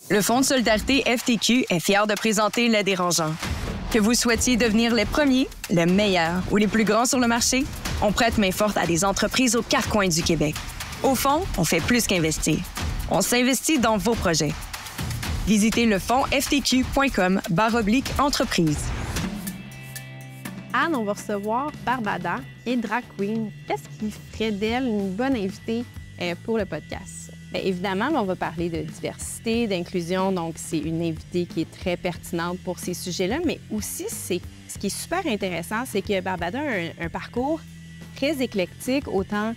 Le Fonds de solidarité FTQ est fier de présenter Les Dérangeants. Que vous souhaitiez devenir les premiers, les meilleurs ou les plus grands sur le marché, on prête main forte à des entreprises aux quatre coins du Québec. Au fond, on fait plus qu'investir. On s'investit dans vos projets. Visitez lefondsftq.com/entreprise. Anne, on va recevoir Barbada, qui est drag queen. Qu'est-ce qui ferait d'elle une bonne invitée pour le podcast? Bien, évidemment, on va parler de diversité, d'inclusion, donc c'est une invitée qui est très pertinente pour ces sujets-là, mais aussi, ce qui est super intéressant, c'est que Barbada a un parcours très éclectique, autant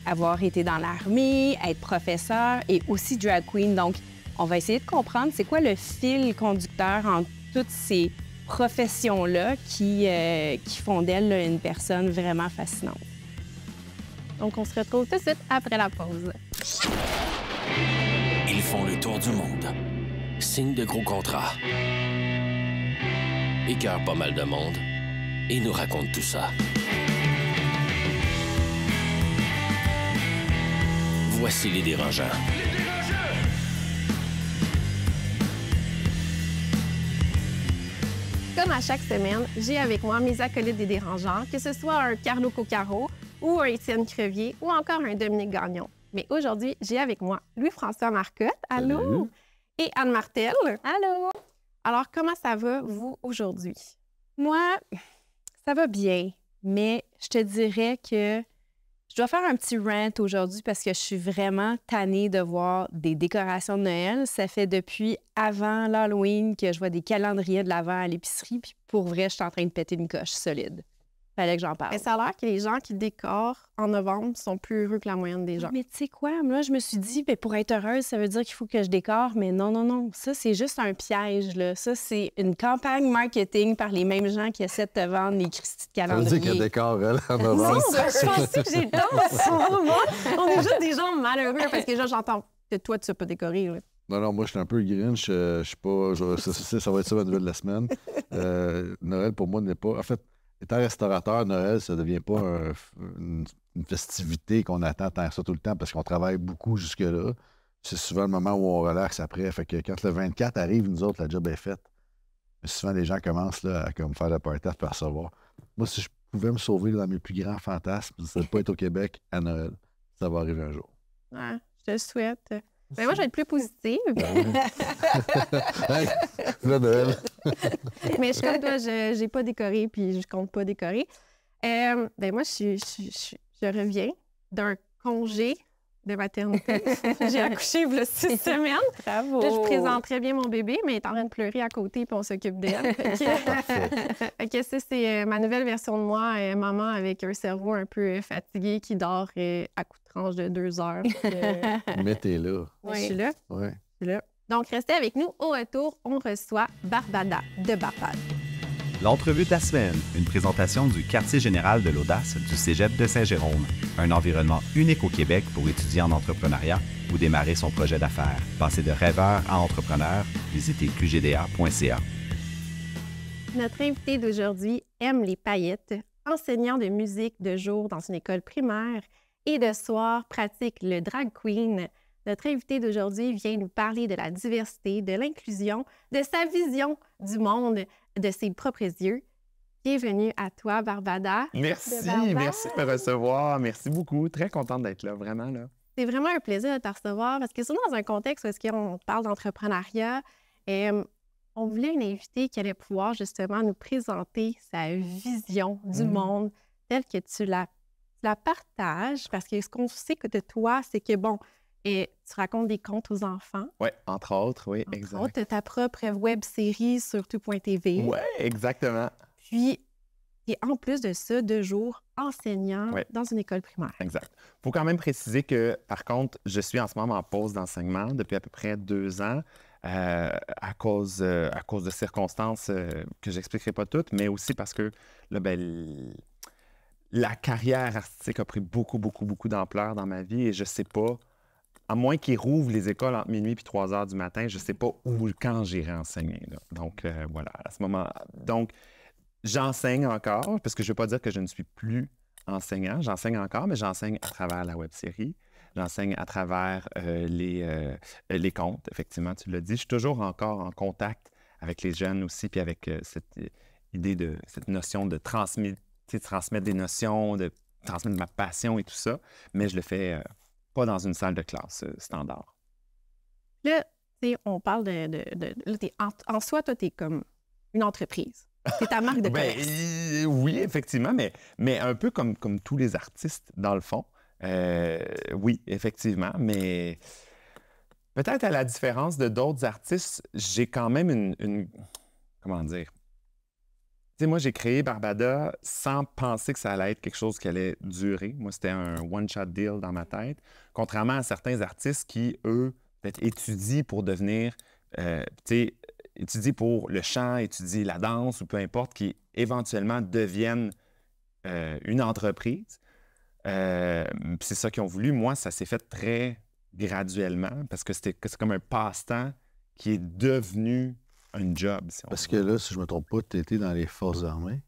avoir été dans l'armée, être professeur et aussi drag queen. Donc, on va essayer de comprendre c'est quoi le fil conducteur entre toutes ces professions-là qui font d'elle une personne vraiment fascinante. Donc, on se retrouve tout de suite après la pause. Ils font le tour du monde. Signent de gros contrats. Écœurent pas mal de monde. Et nous racontent tout ça. Voici les Dérangeants. Comme à chaque semaine, j'ai avec moi mes acolytes des Dérangeants, que ce soit un Carlo Coccaro ou un Étienne Crevier ou encore un Dominique Gagnon. Mais aujourd'hui, j'ai avec moi Louis-François Marcotte. Allô? Salut. Et Anne Martel. Allô? Alors, comment ça va, vous, aujourd'hui? Moi, ça va bien, mais je te dirais que je dois faire un petit rant aujourd'hui parce que je suis vraiment tannée de voir des décorations de Noël. Ça fait depuis avant l'Halloween que je vois des calendriers de l'Avent à l'épicerie, puis pour vrai, je suis en train de péter une coche solide. Fallait que j'en parle. Mais ça a l'air que les gens qui décorent en novembre sont plus heureux que la moyenne des gens. Mais tu sais quoi? Moi, je me suis dit, bien, pour être heureuse, ça veut dire qu'il faut que je décore. Mais non, non, non. Ça, c'est juste un piège, là. Ça, c'est une campagne marketing par les mêmes gens qui essaient de te vendre les Christy de Ça veut calendrier. dire qu'elle décore, elle, en Non, novembre. je pensais que j'ai tort. On est juste des gens malheureux parce que là, j'entends que toi, tu ne sais pas décorer. Là. Non, moi, je suis un peu grinch. Je suis pas... ça va être ça, la nouvelle de la semaine. Noël, pour moi, n'est pas... En fait, étant restaurateur, Noël, ça ne devient pas une festivité qu'on attend tant que ça tout le temps parce qu'on travaille beaucoup jusque-là. C'est souvent le moment où on relaxe après. Fait que quand le 24 arrive, nous autres, la job est faite. Mais souvent, les gens commencent là, à comme, faire le party à recevoir. Moi, si je pouvais me sauver dans mes plus grands fantasmes, c'est de ne pas être au Québec à Noël. Ça va arriver un jour. Ouais, je te le souhaite. Ben moi, je vais être plus positive. Hey, là, Noël. Mais je suis comme toi, je n'ai pas décoré puis je compte pas décorer. Ben moi, je reviens d'un congé de maternité. J'ai accouché il y a 6 semaines. Bravo! Là, je présente très bien mon bébé, mais il est en train de pleurer à côté puis on s'occupe d'elle. Fait que ça, c'est ma nouvelle version de moi, maman avec un cerveau un peu fatigué qui dort à coups de tranche de 2 heures. Mais t'es là. Je suis là. Ouais. Je suis là. Donc, restez avec nous. Au retour, on reçoit Barbada de Barbade. L'entrevue de la semaine, une présentation du quartier général de l'audace du Cégep de Saint-Jérôme, un environnement unique au Québec pour étudier en entrepreneuriat ou démarrer son projet d'affaires. Passer de rêveur à entrepreneur, visitez qgda.ca. Notre invité d'aujourd'hui aime les paillettes, enseignant de musique de jour dans une école primaire et de soir pratique le drag queen. Notre invité d'aujourd'hui vient nous parler de la diversité, de l'inclusion, de sa vision du monde, de ses propres yeux. Bienvenue à toi, Barbada. Merci de me recevoir. Merci beaucoup. Très contente d'être là, vraiment. Là. C'est vraiment un plaisir de te recevoir parce que c'est dans un contexte où est-ce qu'on parle d'entrepreneuriat, on voulait une invitée qui allait pouvoir justement nous présenter sa vision du monde telle que tu la partages parce que ce qu'on sait que de toi, c'est que, bon, et tu racontes des contes aux enfants. Oui, entre autres, oui, exact. Entre autres, tu as ta propre web-série sur tout.tv. Oui, exactement. Puis, et en plus de ça, 2 jours enseignant dans une école primaire. Exact. Il faut quand même préciser que, par contre, je suis en ce moment en pause d'enseignement depuis à peu près 2 ans à cause de circonstances que je n'expliquerai pas toutes, mais aussi parce que là, la carrière artistique a pris beaucoup d'ampleur dans ma vie et je ne sais pas, à moins qu'ils rouvrent les écoles entre minuit et 3 heures du matin, je ne sais pas où, quand j'irai enseigner. Là. Donc, voilà, à ce moment... Donc, j'enseigne encore, parce que je ne veux pas dire que je ne suis plus enseignant. J'enseigne encore, mais j'enseigne à travers la web-série. J'enseigne à travers les contes, effectivement, tu l'as dit. Je suis toujours encore en contact avec les jeunes aussi, puis avec cette idée de cette notion de transmettre des notions, de transmettre ma passion et tout ça, mais je le fais pas dans une salle de classe standard. Là, tu sais, on parle en soi, toi, tu es comme une entreprise. C'est ta marque de commerce. Oui, effectivement, mais un peu comme tous les artistes, dans le fond. Oui, effectivement, mais peut-être à la différence de d'autres artistes, j'ai quand même une comment dire? Tu sais, moi, j'ai créé Barbada sans penser que ça allait être quelque chose qui allait durer. Moi, c'était un one-shot deal dans ma tête, contrairement à certains artistes qui, eux, peut-être étudient pour devenir, tu sais, étudient pour le chant, étudient la danse ou peu importe, qui éventuellement deviennent une entreprise. C'est ça qu'ils ont voulu. Moi, ça s'est fait très graduellement parce que c'est comme un passe-temps qui est devenu un job. Si Parce que là, si je ne me trompe pas, tu étais dans les Forces armées.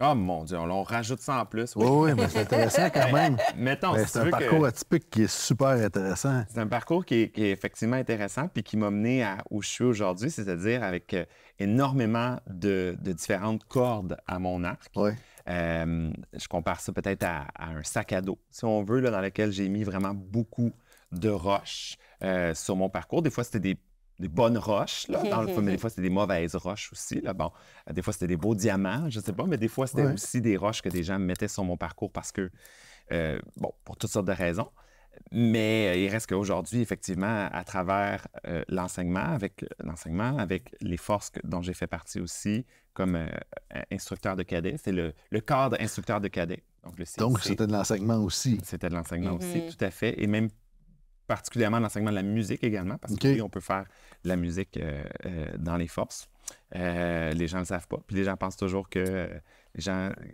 Oh mon Dieu, on rajoute ça en plus. Oui, mais c'est intéressant quand même. Mettons, Ben, c'est un parcours atypique qui est super intéressant. C'est un parcours qui est effectivement intéressant puis qui m'a mené à où je suis aujourd'hui, c'est-à-dire avec énormément de différentes cordes à mon arc. Oui. Je compare ça peut-être à un sac à dos, si on veut, là, dans lequel j'ai mis vraiment beaucoup de roches sur mon parcours. Des fois, c'était des bonnes roches, là, dans le fond, mais des fois, c'était des mauvaises roches aussi. Là. Bon, des fois, c'était des beaux diamants, je ne sais pas, mais des fois, c'était aussi des roches que des gens mettaient sur mon parcours parce que, bon, pour toutes sortes de raisons. Mais il reste qu'aujourd'hui, effectivement, à travers l'enseignement, avec les forces dont j'ai fait partie aussi, comme instructeur de cadet, c'est le cadre instructeur de cadet. Donc, c'était de l'enseignement aussi. C'était de l'enseignement aussi, tout à fait. Et même particulièrement l'enseignement de la musique également, parce que oui, on peut faire de la musique dans les forces. Les gens ne le savent pas. Puis les gens pensent toujours que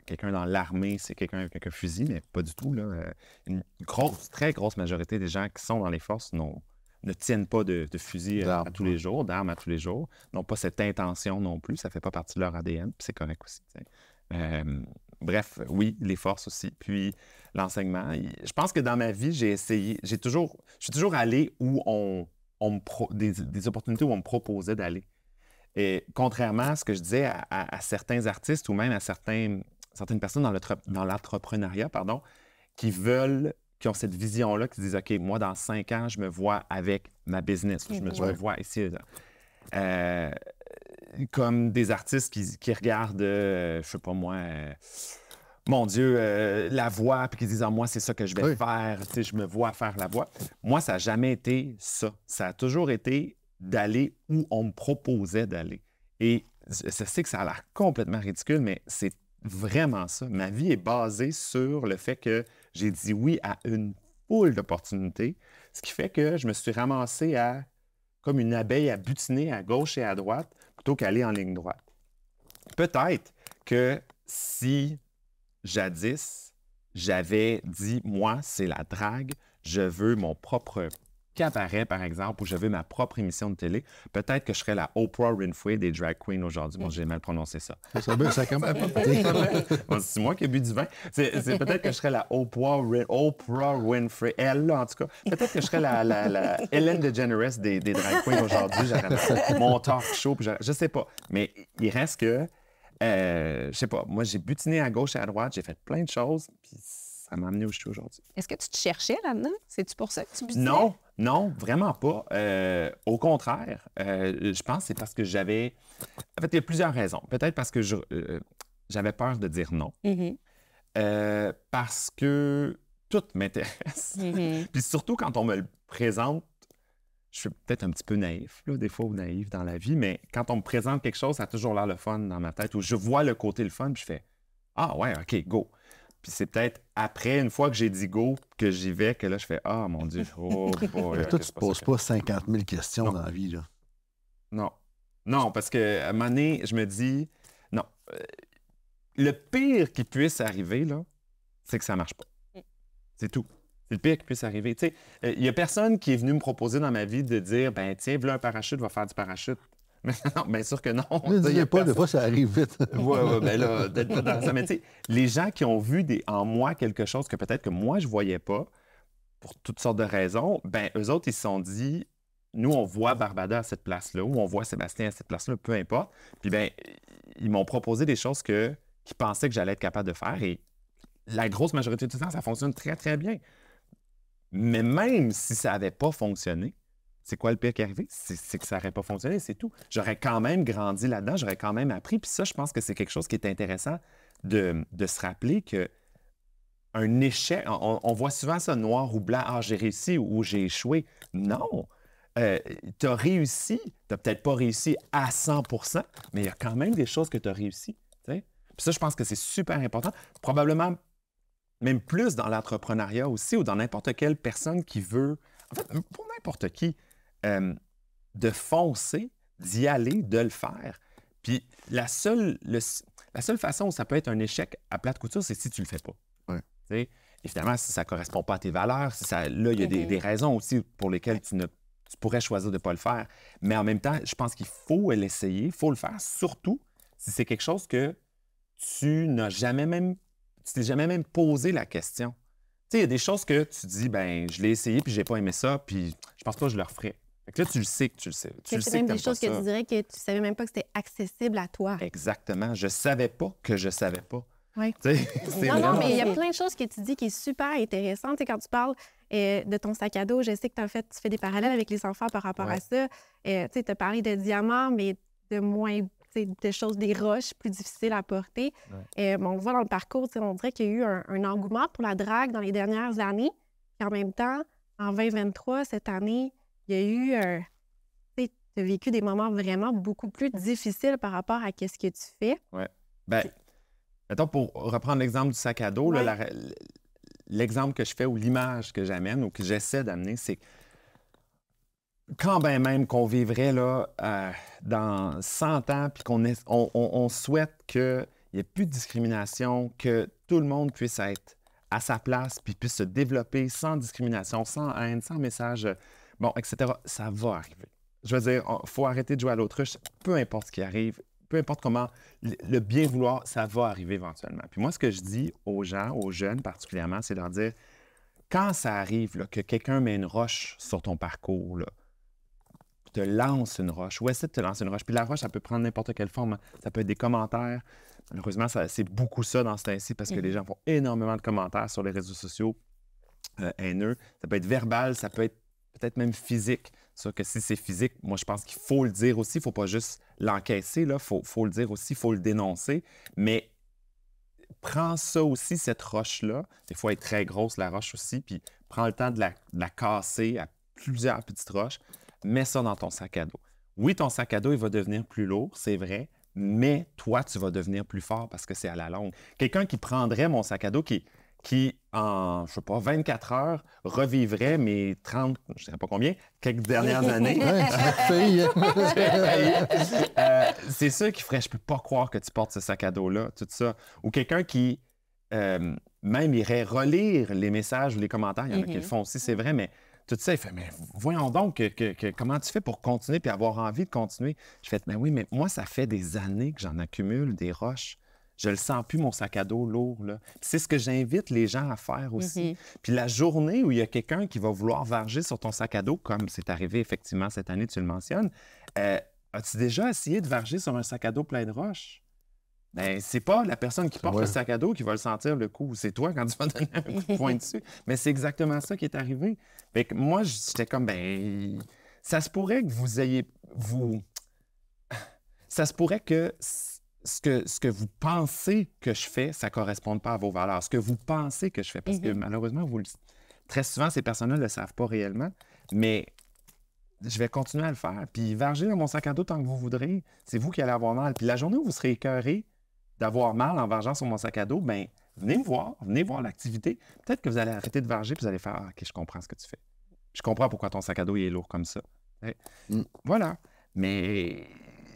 quelqu'un dans l'armée, c'est quelqu'un avec un fusil, mais pas du tout. Là. Une très grosse majorité des gens qui sont dans les forces ne tiennent pas de fusil à tous les jours, d'armes à tous les jours, n'ont pas cette intention non plus. Ça ne fait pas partie de leur ADN, puis c'est correct aussi. Bref, oui, les forces aussi. Puis l'enseignement. Je pense que dans ma vie, je suis toujours allé où des opportunités où on me proposait d'aller. Et contrairement à ce que je disais à certains artistes ou même à certaines personnes dans l'entrepreneuriat, qui ont cette vision-là, qui disent, OK, moi, dans 5 ans, je me vois avec ma business. Je me vois ici. Comme des artistes qui regardent, je sais pas moi, mon Dieu, la voix, puis qui disent, moi, c'est ça que je vais faire, tu sais, je me vois faire la voix. Moi, ça n'a jamais été ça. Ça a toujours été d'aller où on me proposait d'aller. Et je sais que ça a l'air complètement ridicule, mais c'est vraiment ça. Ma vie est basée sur le fait que j'ai dit oui à une foule d'opportunités, ce qui fait que je me suis ramassé comme une abeille à butiner à gauche et à droite plutôt qu'aller en ligne droite. Peut-être que si jadis, j'avais dit, moi, c'est la drague, je veux mon propre cabaret, par exemple, ou je veux ma propre émission de télé, peut-être que je serais la Oprah Winfrey des drag queens aujourd'hui. Bon, j'ai mal prononcé ça. Ça quand même bon, c'est moi qui ai bu du vin. C'est peut-être que je serais la Oprah Winfrey. Elle, là, en tout cas. Peut-être que je serais la Ellen DeGeneres des drag queens aujourd'hui. J'aurais mon talk show. Je sais pas. Mais il reste que, je sais pas, moi, j'ai butiné à gauche et à droite. J'ai fait plein de choses. Puis ça m'a amené où je suis aujourd'hui. Est-ce que tu te cherchais là-dedans? C'est-tu pour ça que tu butinais? Non, vraiment pas. Au contraire, je pense que c'est parce que j'avais... En fait, il y a plusieurs raisons. Peut-être parce que j'avais peur de dire non. Parce que tout m'intéresse. Puis surtout quand on me le présente, je suis peut-être un petit peu naïf, là, des fois, ou naïf dans la vie, mais quand on me présente quelque chose, ça a toujours l'air le fun dans ma tête, où je vois le côté le fun, puis je fais « Ah ouais, OK, go ». Puis c'est peut-être après, une fois que j'ai dit go, que j'y vais, que là, je fais « Ah, mon Dieu, oh boy. » Toi, tu ne te poses pas 50 000 questions dans la vie, là. Non, parce qu'à un moment donné, je me dis « Non. Le pire qui puisse arriver, là, c'est que ça ne marche pas. C'est tout. C'est le pire qui puisse arriver. Tu sais, il n'y a personne qui est venu me proposer dans ma vie de dire « Ben, tiens, voilà un parachute, va faire du parachute. » Mais non, bien sûr que non. Ne dis pas, des fois, ça arrive vite. Oui, bien là, d'être pas dans ça. Mais tu sais, les gens qui ont vu en moi quelque chose que peut-être que moi, je ne voyais pas, pour toutes sortes de raisons, ben eux autres, ils se sont dit, nous, on voit Barbada à cette place-là, ou on voit Sébastien à cette place-là, peu importe. Puis ben, ils m'ont proposé des choses qu'ils pensaient que j'allais être capable de faire. Et la grosse majorité du temps, ça fonctionne très, très bien. Mais même si ça n'avait pas fonctionné, c'est quoi le pire qui est arrivé? C'est que ça n'aurait pas fonctionné, c'est tout. J'aurais quand même grandi là-dedans, j'aurais quand même appris. Puis ça, je pense que c'est quelque chose qui est intéressant de se rappeler que un échec, on voit souvent ça noir ou blanc, j'ai réussi ou j'ai échoué. Non! Tu as réussi, tu n'as peut-être pas réussi à 100 %, mais il y a quand même des choses que tu as réussi. Puis ça, je pense que c'est super important. Probablement même plus dans l'entrepreneuriat aussi ou dans n'importe quelle personne qui veut, en fait, pour n'importe qui, de foncer, d'y aller, de le faire. Puis la seule façon où ça peut être un échec à plate couture, c'est si tu le fais pas. Ouais. Évidemment, si ça ne correspond pas à tes valeurs, là, il y a des raisons aussi pour lesquelles tu pourrais choisir de ne pas le faire. Mais en même temps, je pense qu'il faut l'essayer, il faut le faire, surtout si c'est quelque chose que tu t'es jamais même posé la question. Tu sais, il y a des choses que tu dis, ben je l'ai essayé, puis j'ai pas aimé ça, puis je pense pas que je le referai. Fait que là, tu le sais que tu le sais. C'est même des choses que tu dirais que tu savais même pas que c'était accessible à toi. Exactement. Je savais pas que je savais pas. Oui. Non, mais il y a plein de choses que tu dis qui sont super intéressantes. Tu sais, quand tu parles de ton sac à dos, je sais que tu fais des parallèles avec les enfants par rapport à ça. Tu as parlé de diamants, mais de moins, de choses, des roches plus difficiles à porter. On le voit dans le parcours, on dirait qu'il y a eu un engouement pour la drague dans les dernières années. Puis en même temps, en 2023, cette année, il y a eu tu as vécu des moments vraiment beaucoup plus difficiles par rapport à ce que tu fais. Oui. Bien, mettons, pour reprendre l'exemple du sac à dos, là, l'exemple que je fais ou l'image que j'amène ou que j'essaie d'amener, c'est quand bien même qu'on vivrait là, dans 100 ans puis on souhaite qu'il n'y ait plus de discrimination, que tout le monde puisse être à sa place puis puisse se développer sans discrimination, sans haine, sans message, etc., ça va arriver. Je veux dire, il faut arrêter de jouer à l'autruche, peu importe ce qui arrive, peu importe comment, le bien vouloir, ça va arriver éventuellement. Puis moi, ce que je dis aux gens, aux jeunes particulièrement, c'est de leur dire, quand ça arrive, là, que quelqu'un met une roche sur ton parcours, là, te lance une roche ou essaie de te lancer une roche. Puis la roche, ça peut prendre n'importe quelle forme. Hein. Ça peut être des commentaires. Malheureusement, c'est beaucoup ça dans ce temps-ci parce que les gens font énormément de commentaires sur les réseaux sociaux haineux. Ça peut être verbal, ça peut être peut-être même physique. Sauf que si c'est physique, moi, je pense qu'il faut le dire aussi. Il ne faut pas juste l'encaisser. Il faut le dire aussi, il faut le dénoncer. Mais prends ça aussi, cette roche-là. Des fois, elle est très grosse, la roche aussi. Puis prends le temps de la casser à plusieurs petites roches. Mets ça dans ton sac à dos. Oui, ton sac à dos, il va devenir plus lourd, c'est vrai, mais toi, tu vas devenir plus fort parce que c'est à la longue. Quelqu'un qui prendrait mon sac à dos, qui en, je sais pas, 24 heures, revivrait mes 30, je ne sais pas combien, quelques dernières années. C'est ça qui ferait, je peux pas croire que tu portes ce sac à dos-là, tout ça. Ou quelqu'un qui, même, irait relire les messages ou les commentaires, il y en a qui le font aussi, c'est vrai, mais tout ça, il fait, mais voyons donc, comment tu fais pour continuer puis avoir envie de continuer? Je fais, mais oui, mais moi, ça fait des années que j'en accumule des roches. Je le sens plus, mon sac à dos lourd, là. C'est ce que j'invite les gens à faire aussi. Puis la journée où il y a quelqu'un qui va vouloir varger sur ton sac à dos, comme c'est arrivé effectivement cette année, tu le mentionnes, as-tu déjà essayé de varger sur un sac à dos plein de roches? Bien, c'est pas la personne qui porte le sac à dos qui va le sentir le coup. C'est toi quand tu vas donner un coup de poing dessus. Mais c'est exactement ça qui est arrivé. Fait que moi, j'étais comme, ben, ça se pourrait que vous ayez... Ça se pourrait que ce que vous pensez que je fais, ça ne corresponde pas à vos valeurs. Ce que vous pensez que je fais, parce que malheureusement, très souvent, ces personnes-là ne le savent pas réellement, mais je vais continuer à le faire. Puis varger dans mon sac à dos tant que vous voudrez, c'est vous qui allez avoir mal. Puis la journée où vous serez écœuré d'avoir mal en vargeant sur mon sac à dos, bien, venez voir l'activité. Peut-être que vous allez arrêter de varger puis vous allez faire « Ah, OK, je comprends ce que tu fais. Je comprends pourquoi ton sac à dos il est lourd comme ça. » Voilà. Mais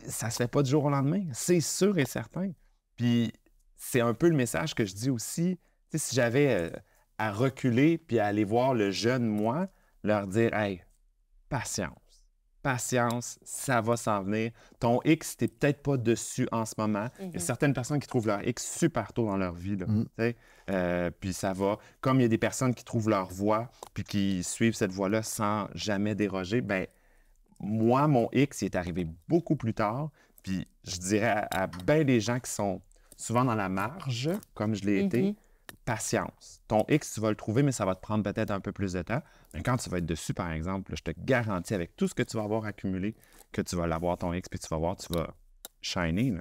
ça se fait pas du jour au lendemain. C'est sûr et certain. Puis c'est un peu le message que je dis aussi. Tu sais, si j'avais à reculer puis à aller voir le jeune moi, leur dire « Hey, patience. patience, ça va s'en venir. Ton X, t'es peut-être pas dessus en ce moment. Il y a certaines personnes qui trouvent leur X super tôt dans leur vie, là, tu sais. Puis ça va. Comme il y a des personnes qui trouvent leur voie puis qui suivent cette voie-là sans jamais déroger, ben moi, mon X, il est arrivé beaucoup plus tard. Puis je dirais à bien des gens qui sont souvent dans la marge, comme je l'ai été, patience. Ton X, tu vas le trouver, mais ça va te prendre peut-être un peu plus de temps. Mais quand tu vas être dessus, par exemple, là, je te garantis, avec tout ce que tu vas avoir accumulé, que tu vas l'avoir ton X, puis tu vas voir, tu vas shiner. Là,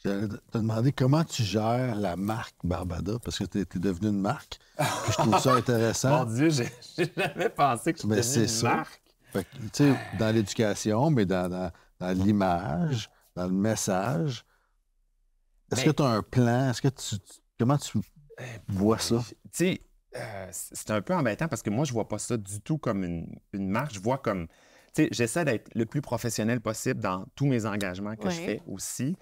j'allais te demander comment tu gères la marque Barbada, parce que tu es devenu une marque. Puis je trouve ça intéressant. Mon Dieu, j'ai jamais pensé que je devenais une marque. Fait que, tu sais, dans l'éducation, mais dans l'image, dans le message, est-ce que tu as un plan? Est-ce que comment tu vois ça? Tu sais, c'est un peu embêtant parce que moi, je vois pas ça du tout comme une marque. Je vois comme... Tu sais, j'essaie d'être le plus professionnel possible dans tous mes engagements que je fais aussi.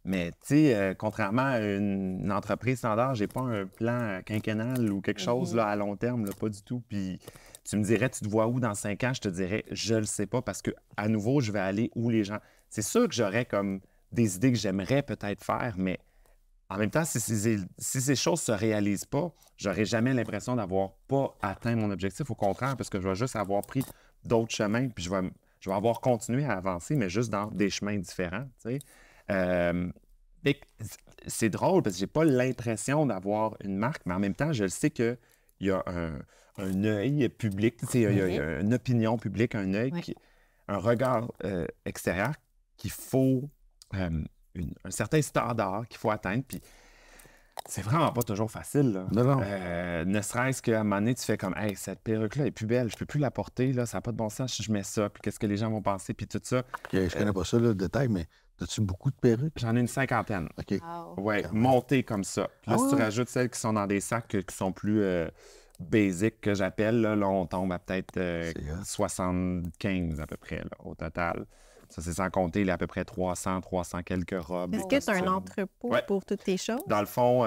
Mais, tu sais, contrairement à une entreprise standard, j'ai pas un plan quinquennal ou quelque chose là, à long terme, là, pas du tout. Puis tu me dirais, tu te vois où dans 5 ans? Je te dirais, je le sais pas parce que à nouveau, je vais aller où les gens... C'est sûr que j'aurais comme des idées que j'aimerais peut-être faire, mais en même temps, si ces choses se réalisent pas, j'aurais jamais l'impression d'avoir pas atteint mon objectif. Au contraire, parce que je vais juste avoir pris d'autres chemins, puis je vais avoir continué à avancer, mais juste dans des chemins différents, tu sais. C'est drôle parce que j'ai pas l'impression d'avoir une marque, mais en même temps, je le sais qu'il y a un œil public, tu sais, il y a une opinion publique, un œil, un regard extérieur qu'il faut, un certain standard qu'il faut atteindre, puis c'est vraiment pas toujours facile, là. Non. Ne serait-ce qu'à un moment donné, tu fais comme « Hey, cette perruque-là est plus belle, je peux plus la porter, là, ça n'a pas de bon sens si je mets ça, puis qu'est-ce que les gens vont penser, puis tout ça. » Je connais pas ça, le détail, mais as-tu beaucoup de perruques? J'en ai une 50aine. OK. Oui, montées comme ça. Puis là, si tu rajoutes celles qui sont dans des sacs qui sont plus basiques, que j'appelle, là, on tombe à peut-être 75 à peu près, là, au total. Ça, c'est sans compter à peu près 300 quelques robes. Est-ce que tu as un entrepôt pour toutes tes choses? Dans le fond,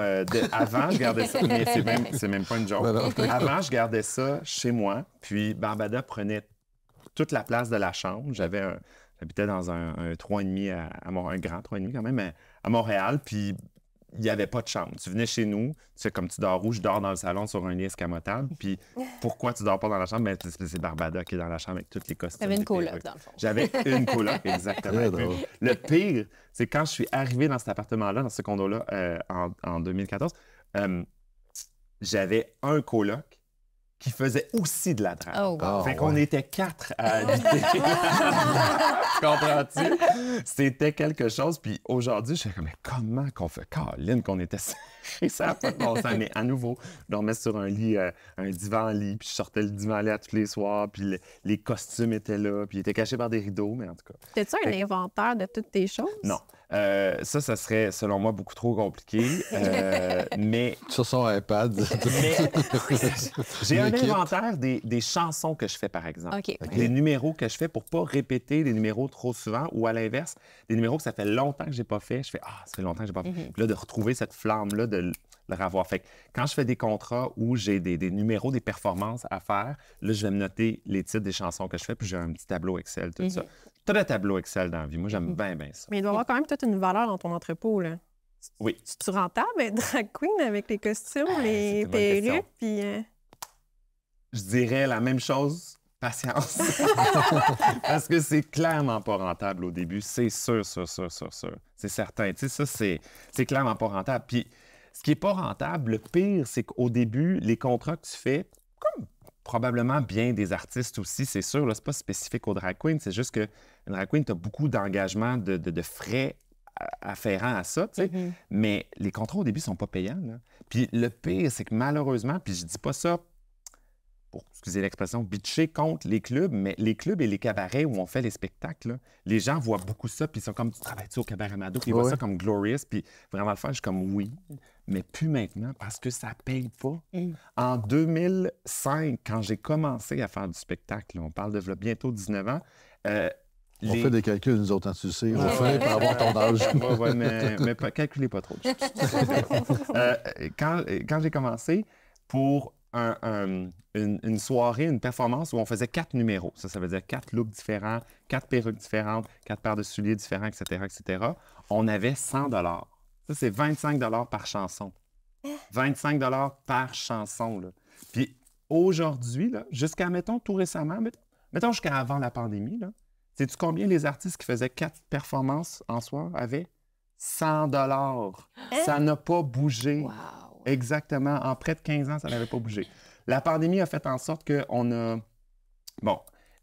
avant, je gardais ça, mais c'est même pas une joke. Avant, je gardais ça chez moi, puis Barbada prenait toute la place de la chambre. J'habitais dans un 3,5 un grand 3,5 quand même, à Montréal, puis il n'y avait pas de chambre. Tu venais chez nous, tu sais, comme tu dors où? Je dors dans le salon sur un lit escamotable. Puis pourquoi tu dors pas dans la chambre? Ben, c'est Barbada qui est dans la chambre avec tous les costumes. T'avais une coloc, dans le fond. J'avais une coloc, exactement. Le pire, c'est quand je suis arrivé dans cet appartement-là, dans ce condo-là, en 2014, j'avais un coloc qui faisait aussi de la drague. Fait qu'on était 4 à habiter. Comprends-tu? C'était quelque chose. Puis aujourd'hui, je suis comme, mais comment qu'on fait? Caroline, qu'on était serré, ça n'a pas de bon sens. Mais à nouveau, je dormais sur un lit, un divan-lit, puis je sortais le divan-lit tous les soirs, puis les costumes étaient là, puis ils étaient cachés par des rideaux, mais en tout cas. T'es-tu un inventaire de toutes tes choses? Non. Ça serait, selon moi, beaucoup trop compliqué. Mais... Sur son iPad. J'ai un inventaire des chansons que je fais, par exemple. Les numéros que je fais pour pas répéter les numéros trop souvent, ou à l'inverse, des numéros que ça fait longtemps que j'ai pas fait. Je fais « Ah, ça fait longtemps que j'ai pas fait. » Puis là, de retrouver cette flamme-là, de le revoir. Fait que quand je fais des contrats où j'ai des numéros, des performances à faire, là, je vais me noter les titres des chansons que je fais, puis j'ai un petit tableau Excel, tout ça. Tu as le tableau Excel dans la vie. Moi, j'aime bien ça. Mais il doit y avoir quand même toute une valeur dans ton entrepôt, là. Oui. Tu rentable être drag queen avec les costumes, les perruques, puis... Je dirais la même chose, patience. Parce que c'est clairement pas rentable au début. C'est sûr. C'est certain. Tu sais, ça, c'est clairement pas rentable. Puis, ce qui est pas rentable, le pire, c'est qu'au début, les contrats que tu fais, comme probablement bien des artistes aussi, c'est sûr, là, c'est pas spécifique aux drag queens, c'est juste que une drag queen, tu as beaucoup d'engagements, de frais afférents à ça, tu sais. Mais les contrats au début sont pas payants, là. Puis le pire, c'est que malheureusement, puis je dis pas ça pour, excusez l'expression, bitcher contre les clubs, mais les clubs et les cabarets où on fait les spectacles, là, les gens voient beaucoup ça, puis ils sont comme, tu travailles-tu au Cabaret Mado? Puis ils voient ça comme glorious, puis vraiment le faire, je suis comme, oui, mais plus maintenant, parce que ça paye pas. En 2005, quand j'ai commencé à faire du spectacle, là, on parle de bientôt 19 ans, on fait des calculs, nous autres, tu sais. On fait pour avoir ton âge. mais calculez pas trop. Quand j'ai commencé, pour une soirée, une performance où on faisait 4 numéros. Ça veut dire 4 looks différents, 4 perruques différentes, 4 paires de souliers différents, etc., etc. On avait 100 $. Ça, c'est 25 $ par chanson. 25 $ par chanson, là. Puis aujourd'hui, là, jusqu'à, mettons, tout récemment, mettons jusqu'à avant la pandémie, là, sais-tu combien les artistes qui faisaient 4 performances en soir avaient? 100 $. Ça n'a pas bougé. Wow. Exactement. En près de 15 ans, ça n'avait pas bougé. La pandémie a fait en sorte qu'on a... Bon,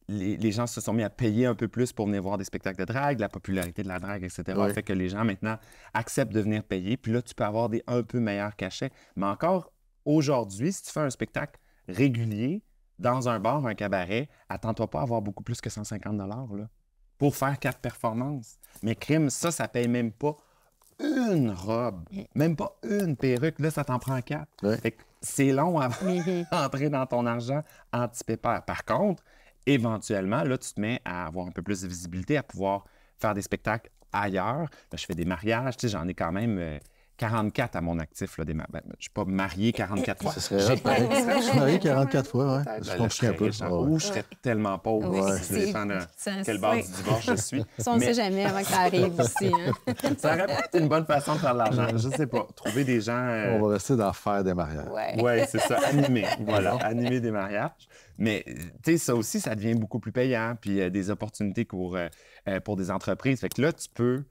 les gens se sont mis à payer un peu plus pour venir voir des spectacles de drague, la popularité de la drague, etc. Oui. fait que les gens, maintenant, acceptent de venir payer. Puis là, tu peux avoir des un peu meilleurs cachets. Mais encore aujourd'hui, si tu fais un spectacle régulier dans un bar, un cabaret, attends-toi pas à avoir beaucoup plus que 150 $ là, pour faire 4 performances. Mais crime, ça paye même pas une robe, même pas une perruque. Là, ça t'en prend 4. Ouais. Fait que c'est long à entrer dans ton argent anti-pépère. Par contre, éventuellement, là, tu te mets à avoir un peu plus de visibilité, à pouvoir faire des spectacles ailleurs. Là, je fais des mariages, tu sais, j'en ai quand même 44 à mon actif. Là, je ne suis pas marié 44 fois. Ce serait pareil. Je suis marié 44 fois, ouais. Je comprends un peu. Ou je serais tellement pauvre. Oui, Ça dépend de quelle base du divorce je suis. Ça, on ne sait jamais avant que ça arrive aussi. Hein? Ça aurait peut-être une bonne façon de faire de l'argent. Je sais pas. Trouver des gens... On va rester dans faire des mariages. Oui, c'est ça. Animer. Voilà. Animer des mariages. Mais, tu sais, ça aussi, ça devient beaucoup plus payant. Puis des opportunités pour des entreprises. Fait que là, tu peux,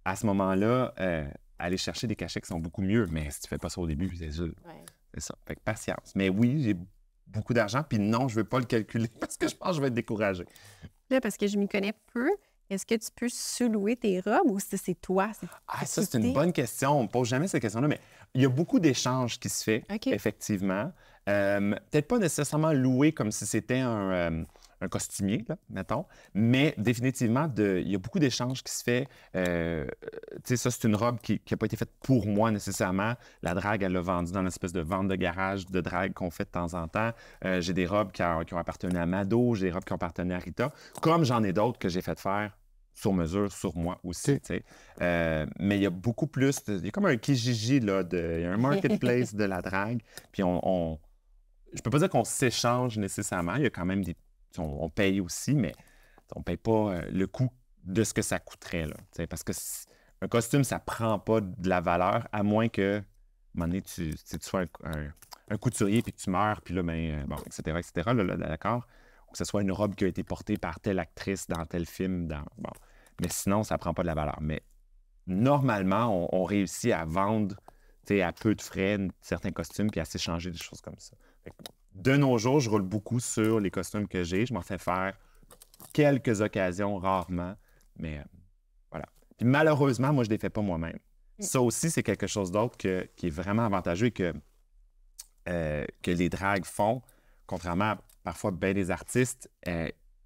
à ce moment-là, aller chercher des cachets qui sont beaucoup mieux. Mais si tu fais pas ça au début, c'est sûr. Ouais. C'est ça. Fait que patience. Mais oui, j'ai beaucoup d'argent. Puis non, je veux pas le calculer parce que je pense que je vais être découragé. Là, parce que je m'y connais peu, est-ce que tu peux sous-louer tes robes ou si c'est toi? Ça, c'est une bonne question. On ne pose jamais cette question-là, mais il y a beaucoup d'échanges qui se fait, OK. effectivement. Peut-être pas nécessairement loué comme si c'était un costumier, là, mettons, mais définitivement, il y a beaucoup d'échanges qui se fait. Tu sais, ça, c'est une robe qui n'a pas été faite pour moi nécessairement. La drague, elle l'a vendue dans l'espèce de vente de garage de drague qu'on fait de temps en temps. J'ai des robes qui ont appartenu à Mado, j'ai des robes qui ont appartenu à Rita, comme j'en ai d'autres que j'ai fait faire sur mesure, sur moi aussi. Tu sais. Mais il y a beaucoup plus... Il y a comme un Kijiji, là, il y a un marketplace de la drague. Puis je peux pas dire qu'on s'échange nécessairement. Il y a quand même des... On paye aussi, mais on ne paye pas le coût de ce que ça coûterait. Là, tu sais, parce que un costume, ça prend pas de la valeur, à moins que, à un moment donné, tu sois un couturier puis que tu meurs, puis là, bon, etc., là, d'accord? Ou que ce soit une robe qui a été portée par telle actrice dans tel film. Bon. Mais sinon, ça prend pas de la valeur. Mais normalement, on réussit à vendre à peu de frais certains costumes puis à s'échanger des choses comme ça. De nos jours, je roule beaucoup sur les costumes que j'ai. Je m'en fais faire quelques occasions, rarement, mais voilà. Puis malheureusement, moi, je ne les fais pas moi-même. Ça aussi, c'est quelque chose d'autre qui est vraiment avantageux et que les dragues font, contrairement à parfois bien des artistes.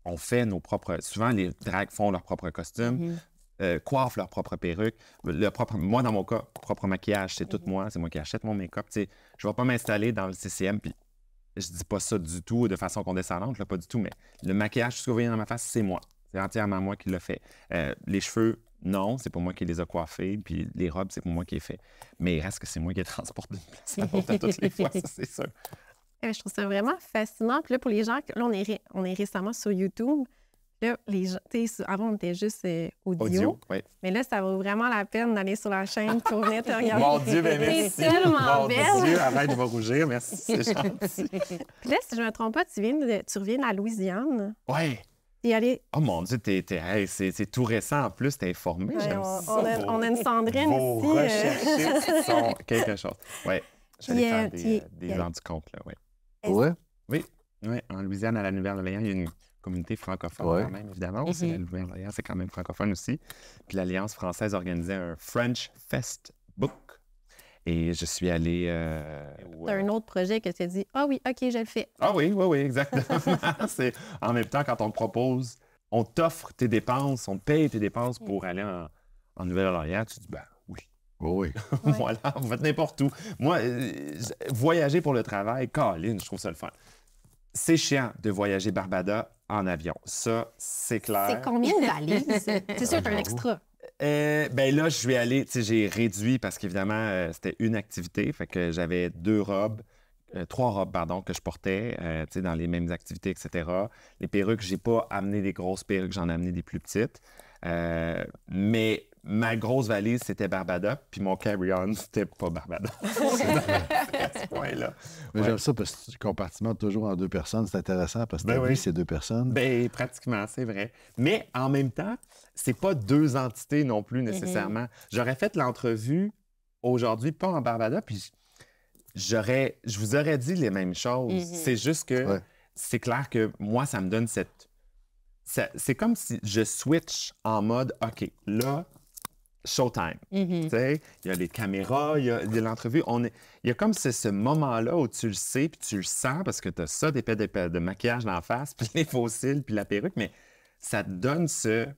On fait nos propres... Souvent, les dragues font leurs propres costumes, coiffent leurs propres perruques. Moi, dans mon cas, propre maquillage, c'est tout moi. C'est moi qui achète mon make-up. Je ne vais pas m'installer dans le CCM puis je dis pas ça du tout de façon condescendante, là, pas du tout, mais le maquillage, tout ce que vous voyez dans ma face, c'est moi. C'est entièrement moi qui l'ai fait. Les cheveux, non, c'est pas moi qui les ai coiffés, puis les robes, c'est pour moi qui les fait. Mais il reste que c'est moi qui les transporte d'une place à l'autre à toutes les fois, ça, c'est sûr. Je trouve ça vraiment fascinant. Puis là, pour les gens, là, on est récemment sur YouTube. Là, les gens, avant, on était juste audio. Oui. Mais là, ça vaut vraiment la peine d'aller sur la chaîne pour venir te regarder. Mon Dieu, bien merci. C'est tellement belle. Mon Dieu, arrête de me rougir, merci, c'est gentil. Puis là, si je ne me trompe pas, tu reviens de la Louisiane. Oui. Et aller... Oh mon Dieu, c'est tout récent en plus, t'es informé. Ouais, J'aime on, ça. on a une Sandrine Vos ici. recherches sont quelque chose. Oui, j'allais faire des gens du compte, là, oui. Ouais? Oui, en Louisiane, à la Nouvelle-Orléans, il y a une communauté francophone quand même, évidemment. Aussi, la Nouvelle-Orléans, c'est quand même francophone aussi. Puis l'Alliance française organisait un French Fest Book. Et je suis allé... C'est un autre projet que tu as dit, « Ah oui, OK, je le fais. » Ah oui, exactement. C'est en même temps, quand on te propose, on t'offre tes dépenses, on te paye tes dépenses pour aller en Nouvelle-Orléans, tu dis, ben oui. Oui. Voilà, on va n'importe où. Moi, voyager pour le travail, Caroline, je trouve ça le fun. C'est chiant de voyager Barbada en avion. Ça, c'est clair. C'est combien de valises? C'est sûr que tu as un extra. Ben là, je suis allé, j'ai réduit parce qu'évidemment, c'était une activité. Fait que j'avais 2 robes 3 robes, pardon, que je portais, tu sais, dans les mêmes activités, etc. Les perruques, j'ai pas amené des grosses perruques, j'en ai amené des plus petites. Mais ma grosse valise, c'était Barbada, puis mon carry-on, c'était pas Barbada. À ce point-là. Mais Ouais. j'aime ça parce que tu compartimentes toujours en 2 personnes. C'est intéressant parce que ta Ben vie, oui. c'est 2 personnes. Ben, pratiquement, c'est vrai. Mais en même temps, c'est pas 2 entités non plus nécessairement. J'aurais fait l'entrevue aujourd'hui, pas en Barbada, puis je vous aurais dit les mêmes choses. C'est juste que Ouais. c'est clair que moi, ça me donne c'est comme si je switch en mode, OK, là, showtime. Tu sais, il y a les caméras, il y a l'entrevue. Il y a comme ce moment-là où tu le sais puis tu le sens parce que tu as ça, des paires de maquillage dans la face, puis les faux cils, puis la perruque, mais ça te donne tu sais,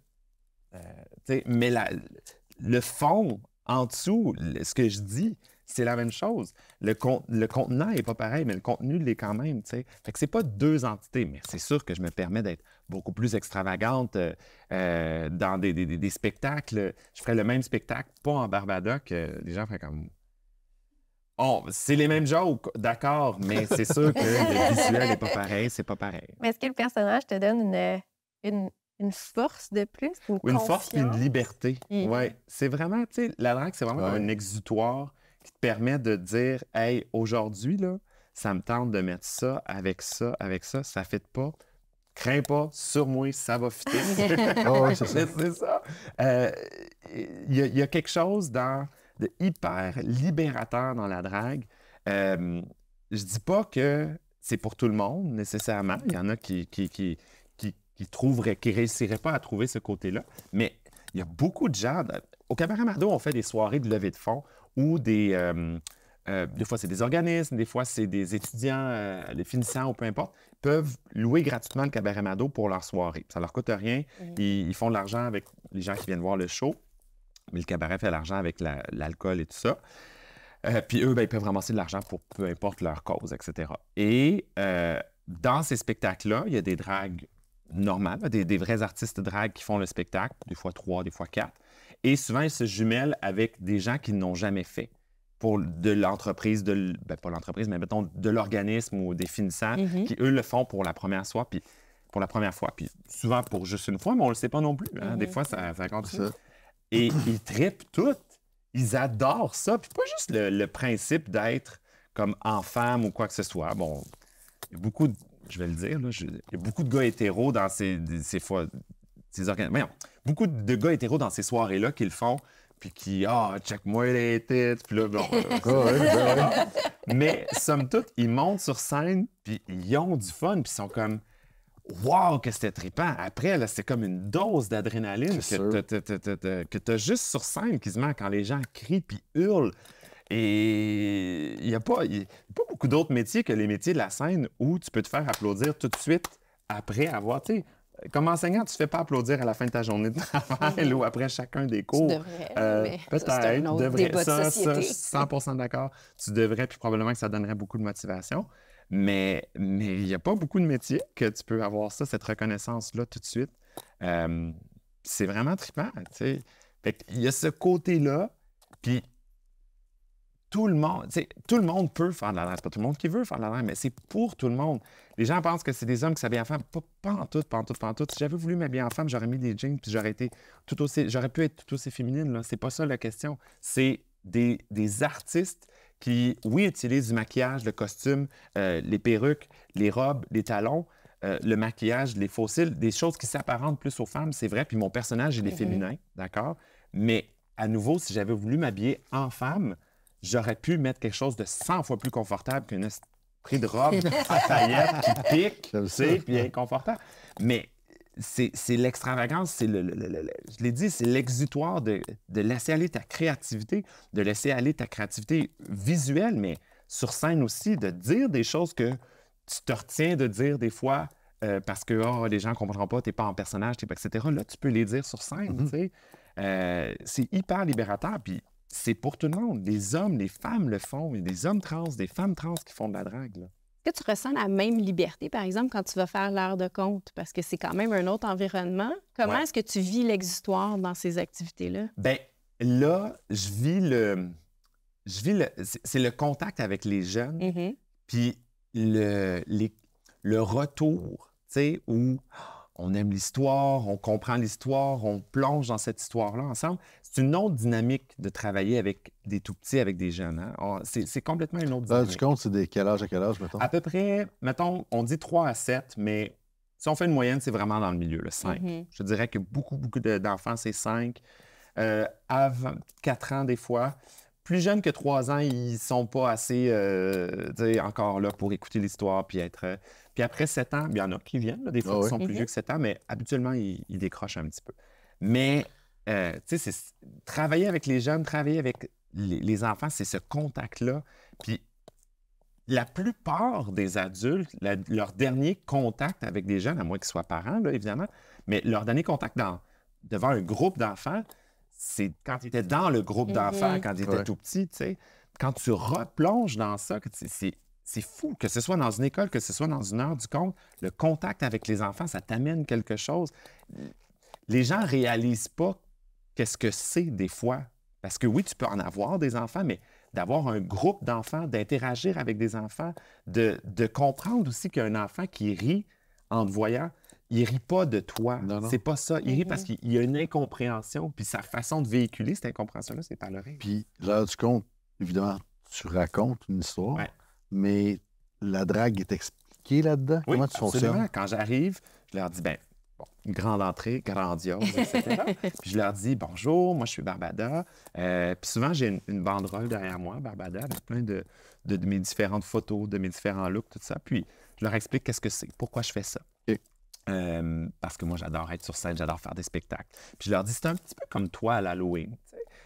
mais le fond, en dessous, ce que je dis, c'est la même chose. Le contenant n'est pas pareil, mais le contenu l'est quand même, tu sais. Fait que c'est pas 2 entités, mais c'est sûr que je me permets d'être beaucoup plus extravagante dans des spectacles. Je ferais le même spectacle, pas en Barbada, que les gens feraient comme... Oh, c'est les mêmes jokes, d'accord, mais c'est sûr que le visuel n'est pas pareil, c'est pas pareil. Mais est-ce que le personnage te donne une force de plus, Ou une force et une confiance? liberté. Ouais, c'est vraiment, tu sais, la drague, c'est vraiment comme un exutoire qui te permet de dire, hey, aujourd'hui, là, ça me tente de mettre ça, ça fait pas. Crains pas, sur moi, ça va fitter. Ouais, c'est ça. C'est ça. Il y a quelque chose de hyper libérateur dans la drague. Je dis pas que c'est pour tout le monde, nécessairement. Il y en a qui réussiraient pas à trouver ce côté-là. Mais il y a beaucoup de gens... Au Cabaret Mado, on fait des soirées de levée de fonds où des fois, c'est des organismes, des fois, c'est des étudiants, des finissants ou peu importe, peuvent louer gratuitement le Cabaret Mado pour leur soirée. Ça leur coûte rien. Ils font de l'argent avec les gens qui viennent voir le show, mais le cabaret fait l'argent avec l'alcool et tout ça. Puis eux, ben, ils peuvent ramasser de l'argent pour peu importe leur cause, etc. Et dans ces spectacles-là, il y a des dragues normales, des vrais artistes dragues qui font le spectacle, des fois 3, des fois 4. Et souvent, ils se jumellent avec des gens qui n'ont jamais fait de l'entreprise, pas l'entreprise, mais mettons de l'organisme ou des finissants qui, eux, le font pour la première fois, puis souvent pour juste une fois, mais on ne le sait pas non plus. Hein? Des fois, ça continue. Et ils trippent tout. Ils adorent ça. Puis pas juste le principe d'être comme en femme ou quoi que ce soit. Bon, il y a beaucoup, je vais le dire, là, il y a beaucoup de gars hétéros dans ces beaucoup de gars hétéros dans ces soirées-là qui le font, puis qui, check-moi les têtes, puis là, bon. Mais somme toute, ils montent sur scène, puis ils ont du fun, puis ils sont comme, wow, que c'était trippant. Après, là, c'est comme une dose d'adrénaline que tu as juste sur scène, quasiment, quand les gens crient puis hurlent. Et il n'y a pas beaucoup d'autres métiers que les métiers de la scène où tu peux te faire applaudir tout de suite après avoir, tu sais, comme enseignant, tu ne te fais pas applaudir à la fin de ta journée de travail ou après chacun des cours. Tu devrais, mais peut-être, ça, c'est un autre débat de société. 100% d'accord. Tu devrais, puis probablement que ça donnerait beaucoup de motivation. Mais il n'y a pas beaucoup de métiers que tu peux avoir ça, cette reconnaissance-là tout de suite. C'est vraiment trippant, tu sais. Fait qu'il y a ce côté-là, puis tout le monde peut faire de la drague. C'est pas tout le monde qui veut faire de la drague, mais c'est pour tout le monde. Les gens pensent que c'est des hommes qui s'habillent en femme. Pas en tout. Si j'avais voulu m'habiller en femme, j'aurais mis des jeans, puis j'aurais pu être tout aussi féminine, là. C'est pas ça la question. C'est des artistes qui, oui, utilisent du maquillage, le costume, les perruques, les robes, les talons, le maquillage, les faux cils, des choses qui s'apparentent plus aux femmes, c'est vrai. Puis mon personnage, il est féminin, d'accord? Mais à nouveau, si j'avais voulu m'habiller en femme, j'aurais pu mettre quelque chose de 100 fois plus confortable qu'une prix de robe à paillettes qui pique, tu sais, puis inconfortable. Mais c'est l'extravagance, je l'ai dit, c'est l'exutoire de laisser aller ta créativité, visuelle, mais sur scène aussi, de dire des choses que tu te retiens de dire des fois parce que les gens ne comprendront pas, tu n'es pas en personnage, etc. Là, tu peux les dire sur scène, tu sais. C'est hyper libérateur, puis c'est pour tout le monde. Les hommes, les femmes le font. Il y a des hommes trans, des femmes trans qui font de la drague, là. Est-ce que tu ressens la même liberté, par exemple, quand tu vas faire l'heure de compte? Parce que c'est quand même un autre environnement. Comment est-ce que tu vis l'exutoire dans ces activités-là? Bien, là, c'est le contact avec les jeunes. Puis le retour, tu sais, où on aime l'histoire, on comprend l'histoire, on plonge dans cette histoire-là ensemble, c'est une autre dynamique de travailler avec des tout-petits, avec des jeunes. Hein? C'est complètement une autre dynamique. Du compte, c'est de quel âge à quel âge, mettons? À peu près, mettons, on dit 3 à 7, mais si on fait une moyenne, c'est vraiment dans le milieu, le 5. Je dirais que beaucoup d'enfants, c'est 5. Avant 4 ans, des fois. Plus jeunes que 3 ans, ils sont pas assez encore là pour écouter l'histoire puis être. Puis après 7 ans, il y en a qui viennent, là, des fois, qui sont plus vieux que 7 ans, mais habituellement, ils décrochent un petit peu. Mais, tu sais, travailler avec les jeunes, travailler avec les enfants, c'est ce contact-là. Puis la plupart des adultes, leur dernier contact avec des jeunes, à moins qu'ils soient parents, là, évidemment, mais leur dernier contact devant un groupe d'enfants, c'est quand ils étaient dans le groupe d'enfants, quand ils étaient tout petits, tu sais. Quand tu replonges dans ça, c'est fou. Que ce soit dans une école, que ce soit dans une heure du conte, le contact avec les enfants, ça t'amène quelque chose. Les gens ne réalisent pas qu'est-ce que c'est des fois. Parce que oui, tu peux en avoir des enfants, mais d'avoir un groupe d'enfants, d'interagir avec des enfants, de comprendre aussi qu'un enfant qui rit en te voyant, il rit pas de toi. Non. C'est pas ça. Il rit parce qu'il y a une incompréhension. Puis sa façon de véhiculer cette incompréhension-là, c'est par le rire. Puis, l'heure du compte, évidemment, tu racontes une histoire, mais la drague est expliquée là-dedans? Oui, comment tu absolument. fonctionnes? Quand j'arrive, je leur dis, une grande entrée, grandiose, etc. Puis je leur dis, bonjour, moi je suis Barbada. Puis souvent, j'ai une banderole derrière moi, Barbada, avec plein de mes différentes photos, de mes différents looks, tout ça. Puis je leur explique qu'est-ce que c'est, pourquoi je fais ça. Okay. Parce que moi, j'adore être sur scène, j'adore faire des spectacles. Puis je leur dis, c'est un petit peu comme toi à l'Halloween.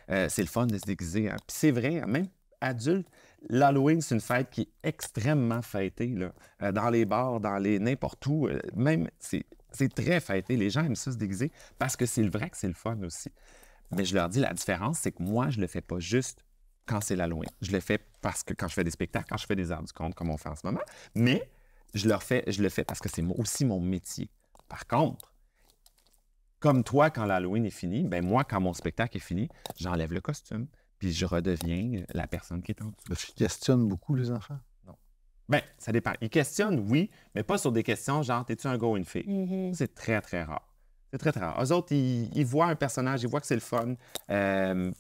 C'est le fun de se déguiser. Hein. Puis c'est vrai, hein, même adulte, l'Halloween, c'est une fête qui est extrêmement fêtée. Là. Dans les bars, n'importe où, même, c'est très fêté. Les gens aiment ça se déguiser parce que c'est vrai que c'est le fun aussi. Mais je leur dis, la différence, c'est que moi, je le fais pas juste quand c'est l'Halloween. Je le fais parce que quand je fais des spectacles, quand je fais des heures du conte, comme on fait en ce moment. Mais je le fais parce que c'est aussi mon métier. Par contre, comme toi, quand l'Halloween est fini, ben moi, quand mon spectacle est fini, j'enlève le costume, puis je redeviens la personne qui est en dessous. Est-ce qu'ils questionnent beaucoup, les enfants? Non. Bien, ça dépend. Ils questionnent, oui, mais pas sur des questions genre, t'es-tu un gars ou une fille? C'est très, très rare. C'est très, très rare. Eux autres, ils voient un personnage, ils voient que c'est le fun.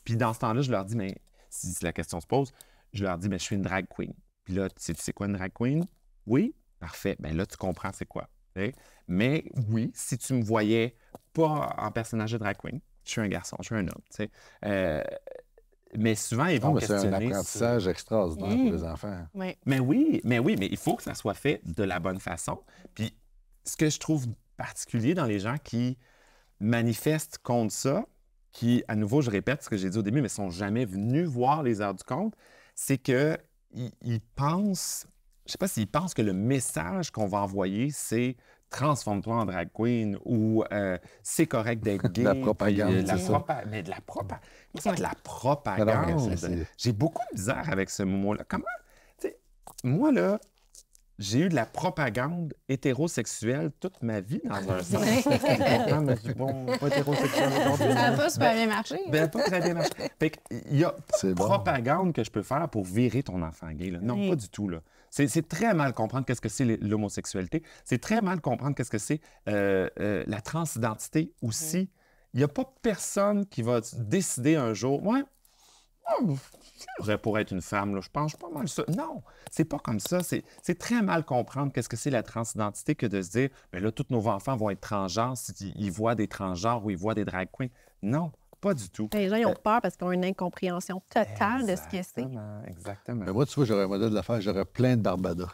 Puis dans ce temps-là, je leur dis, mais si la question se pose, je leur dis, mais je suis une drag queen. Puis là, tu sais quoi une drag queen? Oui? Parfait. Bien là, tu comprends c'est quoi. Okay? Mais oui, si tu me voyais pas en personnage de drag queen, je suis un garçon, je suis un homme. Mais souvent, ils vont questionner. C'est un apprentissage extraordinaire pour les enfants. Oui. Mais oui, mais il faut que ça soit fait de la bonne façon. Puis ce que je trouve particulier dans les gens qui manifestent contre ça, qui, à nouveau, je répète ce que j'ai dit au début, mais ne sont jamais venus voir les heures du conte, c'est qu'ils pensent, je ne sais pas s'ils pensent que le message qu'on va envoyer, c'est transforme-toi en drag queen ou c'est correct d'être gay. La propagande, puis, c'est ça. Mais de la propagande. C'est de la propagande. J'ai beaucoup de misère avec ce mot-là. Comment? Tu sais, moi, là, j'ai eu de la propagande hétérosexuelle toute ma vie dans un sens. Bon, pas hétérosexuel. Ça n'a pas super bien marché. Ben, pas très bien marché. Fait qu'il y a propagande que je peux faire pour virer ton enfant gay. Là. Non, pas du tout. Là. C'est très mal comprendre qu'est-ce que c'est l'homosexualité. C'est très mal comprendre qu'est-ce que c'est la transidentité aussi. Il n'y a pas personne qui va décider un jour, ouais, pour être une femme, là, je pense pas mal ça. Non, c'est pas comme ça. C'est très mal comprendre qu'est-ce que c'est la transidentité que de se dire, bien là, tous nos enfants vont être transgenres s'ils voient des transgenres ou ils voient des drag queens. Non, pas du tout. Les gens ils ont peur parce qu'ils ont une incompréhension totale de ce que c'est. Exactement. Mais moi, tu vois, j'aurais un modèle d'affaires, j'aurais plein de Barbada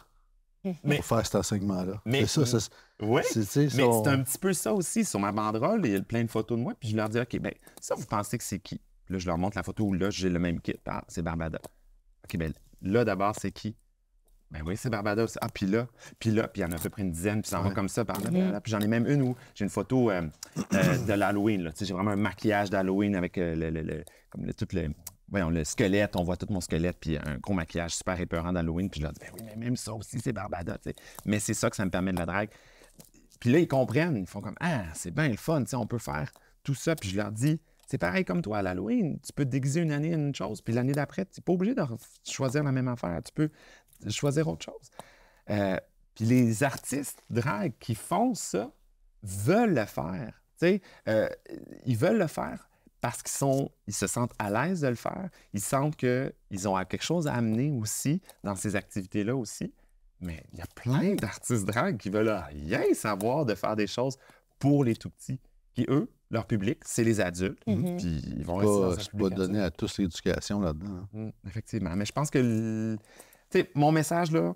pour faire cet enseignement-là. Mais c'est ça. Oui, c'est un petit peu ça aussi. Sur ma banderole, il y a plein de photos de moi, puis je leur dis, OK, bien, ça, vous pensez que c'est qui? Là, je leur montre la photo où là, j'ai le même kit. Ah, c'est Barbada. OK, bien là, d'abord, c'est qui? Ben oui, c'est Barbada aussi. Ah, puis là, puis il y en a à peu près une dizaine, puis ça va comme ça, Barbada. Puis j'en ai même une où j'ai une photo de l'Halloween. Là. Tu sais, j'ai vraiment un maquillage d'Halloween avec le squelette. On voit tout mon squelette, puis un gros maquillage super épeurant d'Halloween. Puis je leur dis, ben oui, mais même ça aussi, c'est Barbada. Tu sais. Mais c'est ça que ça me permet de la drague. Puis là, ils comprennent. Ils font comme, ah, c'est bien le fun, tu sais, on peut faire tout ça. Puis je leur dis, c'est pareil comme toi à l'Halloween. Tu peux te déguiser une année une chose, puis l'année d'après, tu n'es pas obligé de choisir la même affaire. Tu peux choisir autre chose. Puis les artistes drag qui font ça veulent le faire. Ils veulent le faire parce qu'ils se sentent à l'aise de le faire. Ils sentent qu'ils ont quelque chose à amener aussi dans ces activités-là aussi. Mais il y a plein d'artistes drag qui veulent rien savoir de faire des choses pour les tout-petits. Qui, eux, leur public, c'est les adultes. Puis ils vont rester dans C'est pas donné à tous l'éducation là-dedans. Effectivement. Mais je pense que, mon message, là,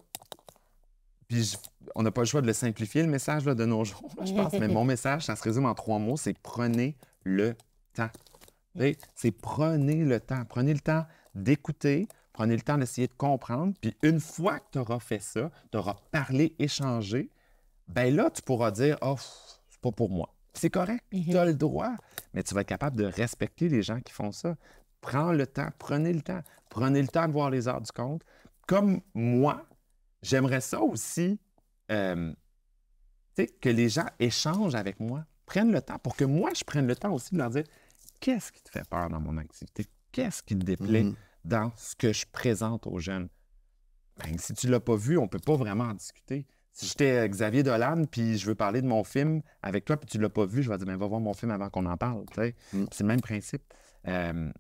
puis on n'a pas le choix de le simplifier, le message là, de nos jours, je pense. Mais mon message, ça se résume en 3 mots, c'est prenez le temps. C'est prenez le temps. Prenez le temps d'écouter, prenez le temps d'essayer de comprendre. Puis une fois que tu auras fait ça, tu auras parlé, échangé, bien là, tu pourras dire « Oh, c'est pas pour moi ». C'est correct, tu as le droit, mais tu vas être capable de respecter les gens qui font ça. Prends le temps, prenez le temps. Prenez le temps de voir les heures du compte. Comme moi, j'aimerais ça aussi, que les gens échangent avec moi, prennent le temps pour que moi, je prenne le temps aussi de leur dire qu'est-ce qui te fait peur dans mon activité? Qu'est-ce qui te déplaît dans ce que je présente aux jeunes? Bien, si tu ne l'as pas vu, on ne peut pas vraiment en discuter. Si j'étais Xavier Dolan, puis je veux parler de mon film avec toi, puis tu ne l'as pas vu, je vais dire, va voir mon film avant qu'on en parle. C'est le même principe. Prenez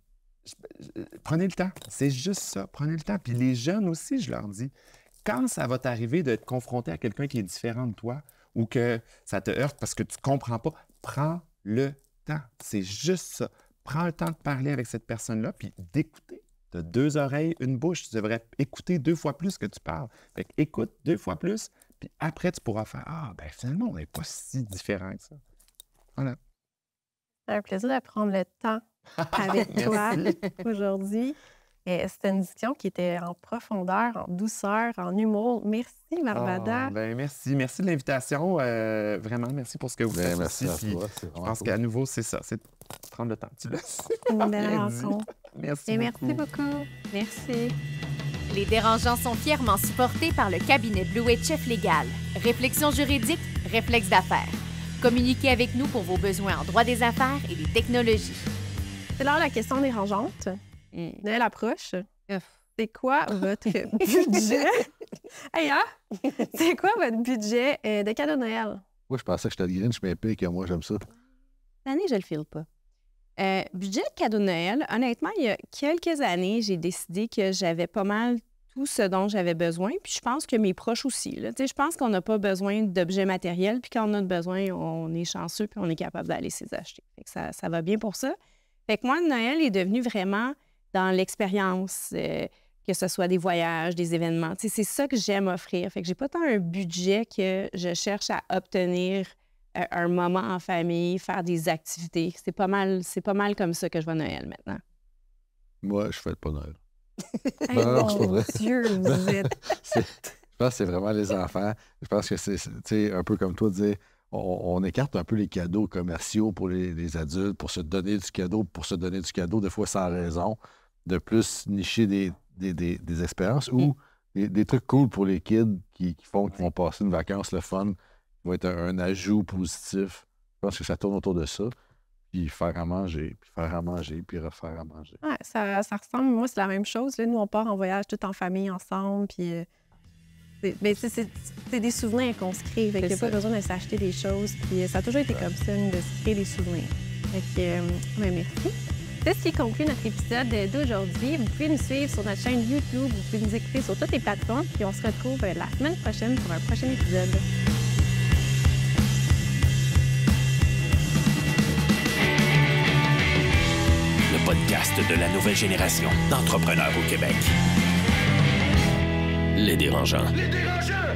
le temps. C'est juste ça. Prenez le temps. Puis les jeunes aussi, je leur dis, quand ça va t'arriver de te confronter à quelqu'un qui est différent de toi ou que ça te heurte parce que tu ne comprends pas, prends le temps. C'est juste ça. Prends le temps de parler avec cette personne-là, puis d'écouter. Tu as 2 oreilles, 1 bouche. Tu devrais écouter 2 fois plus que tu parles. Fait que écoute 2 fois plus. Puis après, tu pourras faire « Ah, ben finalement, on n'est pas si différent que ça. » Voilà. C'est un plaisir de prendre le temps avec toi aujourd'hui. C'était une discussion qui était en profondeur, en douceur, en humour. Merci, Barbada. Merci. Merci de l'invitation. Vraiment, merci pour ce que vous faites. Merci aussi. à toi. Je pense qu'à nouveau, c'est ça. C'est de prendre le temps. Tu le sais. Une belle rencontre. Merci beaucoup. Merci. Les Dérangeants sont fièrement supportés par le cabinet Bleuet Chef Légal. Réflexion juridique, réflexe d'affaires. Communiquez avec nous pour vos besoins en droit des affaires et des technologies. C'est l'heure de la question dérangeante. Noël approche. C'est quoi votre budget? C'est quoi votre budget de cadeau de Noël? Moi, je pensais que j'étais le Grinch, mais pire que moi, j'aime ça. Cette année, je le file pas. Budget de cadeau de Noël, honnêtement, il y a quelques années, j'ai décidé que j'avais pas mal tout ce dont j'avais besoin. Puis je pense que mes proches aussi. Là. Je pense qu'on n'a pas besoin d'objets matériels. Puis quand on a besoin, on est chanceux puis on est capable d'aller s'y acheter. Fait que ça va bien pour ça. Fait que moi, Noël est devenu vraiment dans l'expérience, que ce soit des voyages, des événements. C'est ça que j'aime offrir. Fait que j'ai pas tant un budget que je cherche à obtenir un moment en famille, faire des activités. C'est pas mal comme ça que je vois Noël maintenant. Moi, je fête pas Noël. Non, c'est pas vrai. Dieu, vous êtes... Je pense que c'est vraiment les enfants. Je pense que c'est un peu comme toi de dire, on écarte un peu les cadeaux commerciaux pour les adultes, pour se donner du cadeau, des fois sans raison, de plus nicher des expériences ou des trucs cool pour les kids qui vont passer une vacance, le fun, qui va être un ajout positif. Je pense que ça tourne autour de ça. Puis faire à manger, puis refaire à manger. Ouais, ça ressemble, moi, c'est la même chose. Là, nous, on part en voyage tout en famille, ensemble, puis... c'est des souvenirs qu'on se crée. Il n'y a pas besoin de s'acheter des choses. Puis ça a toujours été comme ça, de se créer des souvenirs. Fait que, merci. C'est ce qui conclut notre épisode d'aujourd'hui. Vous pouvez nous suivre sur notre chaîne YouTube. Vous pouvez nous écouter sur toutes les plateformes. Puis on se retrouve la semaine prochaine pour un prochain épisode. Le podcast de la nouvelle génération d'entrepreneurs au Québec. Les Dérangeants. Les Dérangeants!